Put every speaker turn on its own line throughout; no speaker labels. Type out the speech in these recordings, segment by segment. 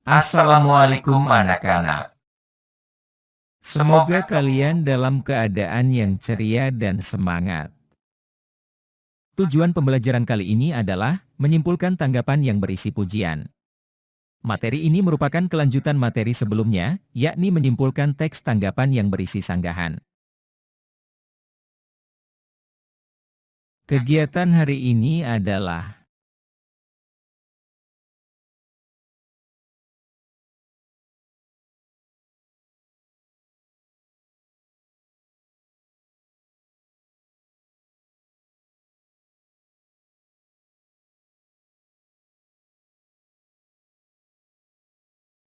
Assalamualaikum anak-anak. Semoga kalian dalam keadaan yang ceria dan semangat. Tujuan pembelajaran kali ini adalah menyimpulkan tanggapan yang berisi pujian. Materi ini merupakan kelanjutan materi sebelumnya, yakni menyimpulkan teks tanggapan yang berisi sanggahan. Kegiatan hari ini adalah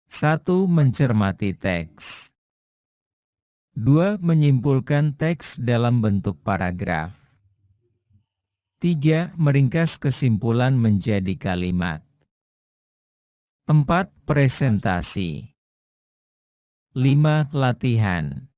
satu, mencermati teks. 2. Menyimpulkan teks dalam bentuk paragraf. 3. Meringkas kesimpulan menjadi kalimat. 4. Presentasi. 5. Latihan.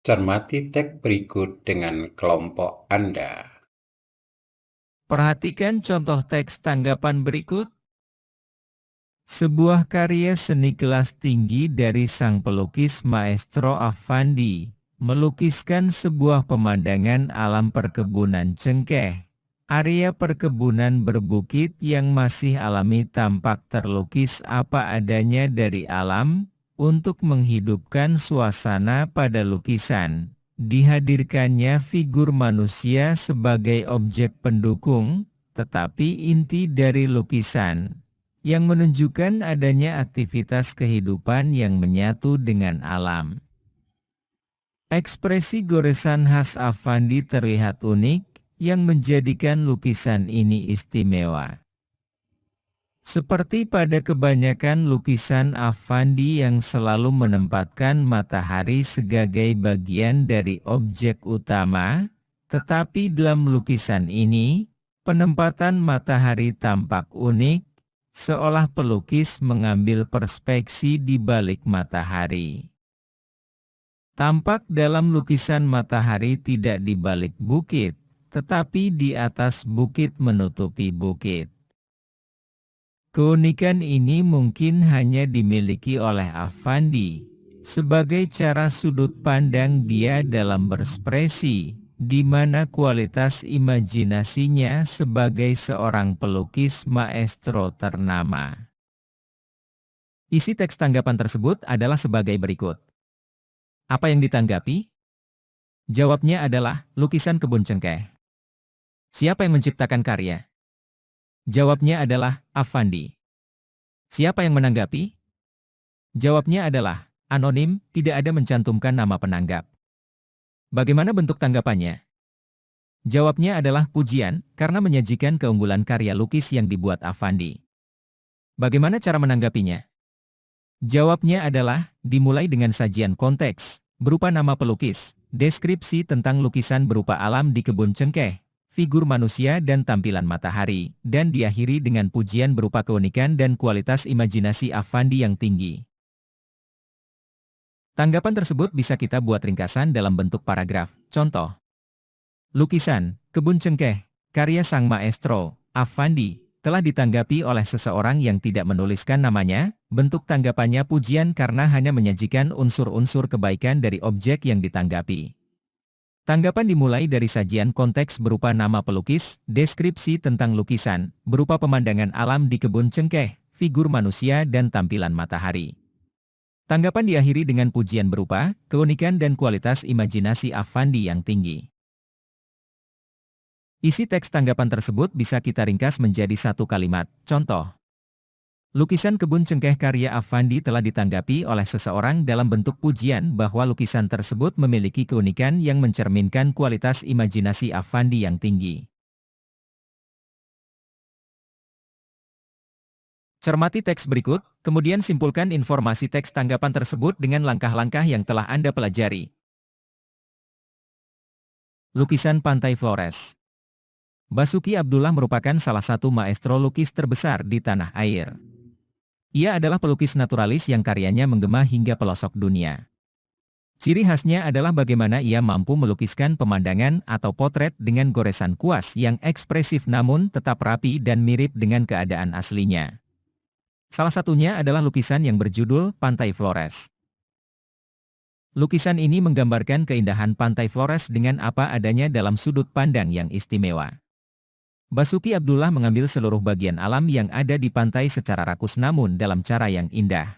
Cermati teks berikut dengan kelompok Anda.
Perhatikan contoh teks tanggapan berikut. Sebuah karya seni kelas tinggi dari sang pelukis Maestro Affandi, melukiskan sebuah pemandangan alam perkebunan cengkeh. Area perkebunan berbukit yang masih alami tampak terlukis apa adanya dari alam. Untuk menghidupkan suasana pada lukisan, dihadirkannya figur manusia sebagai objek pendukung, tetapi inti dari lukisan yang menunjukkan adanya aktivitas kehidupan yang menyatu dengan alam. Ekspresi goresan khas Affandi terlihat unik, yang menjadikan lukisan ini istimewa. Seperti pada kebanyakan lukisan Affandi yang selalu menempatkan matahari sebagai bagian dari objek utama, tetapi dalam lukisan ini, penempatan matahari tampak unik, seolah pelukis mengambil perspeksi di balik matahari. Tampak dalam lukisan matahari tidak di balik bukit, tetapi di atas bukit menutupi bukit. Keunikan ini mungkin hanya dimiliki oleh Affandi, sebagai cara sudut pandang dia dalam berekspresi, di mana kualitas imajinasinya sebagai seorang pelukis maestro ternama. Isi teks tanggapan tersebut adalah sebagai berikut. Apa yang ditanggapi? Jawabnya adalah lukisan kebun cengkeh. Siapa yang menciptakan karya? Jawabnya adalah Affandi. Siapa yang menanggapi? Jawabnya adalah anonim, tidak ada mencantumkan nama penanggap. Bagaimana bentuk tanggapannya? Jawabnya adalah pujian, karena menyajikan keunggulan karya lukis yang dibuat Affandi. Bagaimana cara menanggapinya? Jawabnya adalah dimulai dengan sajian konteks, berupa nama pelukis, deskripsi tentang lukisan berupa alam di kebun cengkeh, figur manusia dan tampilan matahari, dan diakhiri dengan pujian berupa keunikan dan kualitas imajinasi Affandi yang tinggi. Tanggapan tersebut bisa kita buat ringkasan dalam bentuk paragraf. Contoh. Lukisan, kebun cengkeh, karya sang maestro, Affandi, telah ditanggapi oleh seseorang yang tidak menuliskan namanya. Bentuk tanggapannya pujian karena hanya menyajikan unsur-unsur kebaikan dari objek yang ditanggapi. Tanggapan dimulai dari sajian konteks berupa nama pelukis, deskripsi tentang lukisan, berupa pemandangan alam di kebun cengkeh, figur manusia dan tampilan matahari. Tanggapan diakhiri dengan pujian berupa keunikan dan kualitas imajinasi Affandi yang tinggi. Isi teks tanggapan tersebut bisa kita ringkas menjadi satu kalimat. Contoh. Lukisan kebun cengkeh karya Affandi telah ditanggapi oleh seseorang dalam bentuk pujian bahwa lukisan tersebut memiliki keunikan yang mencerminkan kualitas imajinasi Affandi yang tinggi. Cermati teks berikut, kemudian simpulkan informasi teks tanggapan tersebut dengan langkah-langkah yang telah Anda pelajari. Lukisan Pantai Flores. Basuki Abdullah merupakan salah satu maestro lukis terbesar di tanah air. Ia adalah pelukis naturalis yang karyanya menggema hingga pelosok dunia. Ciri khasnya adalah bagaimana ia mampu melukiskan pemandangan atau potret dengan goresan kuas yang ekspresif namun tetap rapi dan mirip dengan keadaan aslinya. Salah satunya adalah lukisan yang berjudul Pantai Flores. Lukisan ini menggambarkan keindahan Pantai Flores dengan apa adanya dalam sudut pandang yang istimewa. Basuki Abdullah mengambil seluruh bagian alam yang ada di pantai secara rakus namun dalam cara yang indah.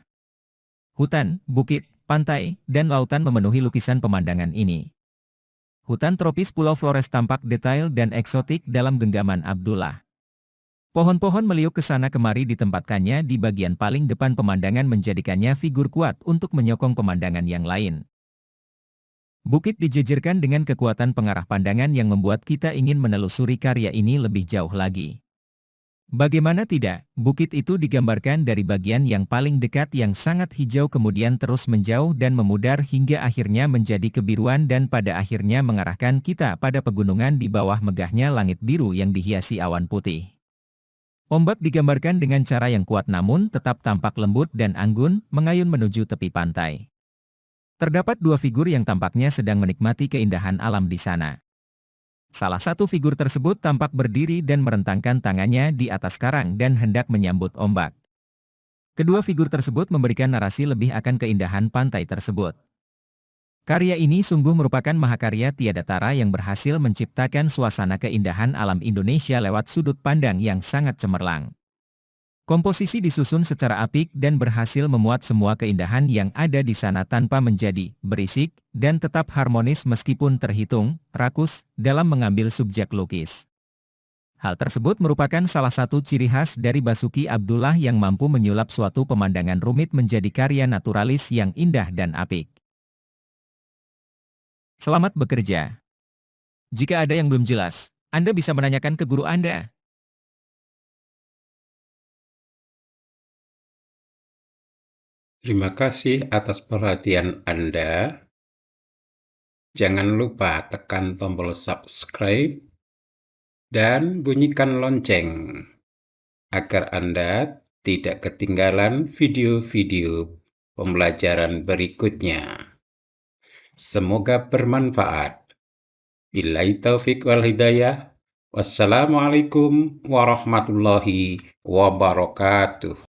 Hutan, bukit, pantai, dan lautan memenuhi lukisan pemandangan ini. Hutan tropis Pulau Flores tampak detail dan eksotik dalam genggaman Abdullah. Pohon-pohon meliuk ke sana kemari ditempatkannya di bagian paling depan pemandangan menjadikannya figur kuat untuk menyokong pemandangan yang lain. Bukit dijejerkan dengan kekuatan pengarah pandangan yang membuat kita ingin menelusuri karya ini lebih jauh lagi. Bagaimana tidak, bukit itu digambarkan dari bagian yang paling dekat yang sangat hijau kemudian terus menjauh dan memudar hingga akhirnya menjadi kebiruan dan pada akhirnya mengarahkan kita pada pegunungan di bawah megahnya langit biru yang dihiasi awan putih. Ombak digambarkan dengan cara yang kuat namun tetap tampak lembut dan anggun, mengayun menuju tepi pantai. Terdapat dua figur yang tampaknya sedang menikmati keindahan alam di sana. Salah satu figur tersebut tampak berdiri dan merentangkan tangannya di atas karang dan hendak menyambut ombak. Kedua figur tersebut memberikan narasi lebih akan keindahan pantai tersebut. Karya ini sungguh merupakan mahakarya tiada tara yang berhasil menciptakan suasana keindahan alam Indonesia lewat sudut pandang yang sangat cemerlang. Komposisi disusun secara apik dan berhasil memuat semua keindahan yang ada di sana tanpa menjadi berisik dan tetap harmonis meskipun terhitung rakus dalam mengambil subjek lukis. Hal tersebut merupakan salah satu ciri khas dari Basuki Abdullah yang mampu menyulap suatu pemandangan rumit menjadi karya naturalis yang indah dan apik. Selamat bekerja. Jika ada yang belum jelas, Anda bisa menanyakan ke guru Anda.
Terima kasih atas perhatian Anda. Jangan lupa tekan tombol subscribe dan bunyikan lonceng agar Anda tidak ketinggalan video-video pembelajaran berikutnya. Semoga bermanfaat. Billahi taufiq wal hidayah. Wassalamualaikum warahmatullahi wabarakatuh.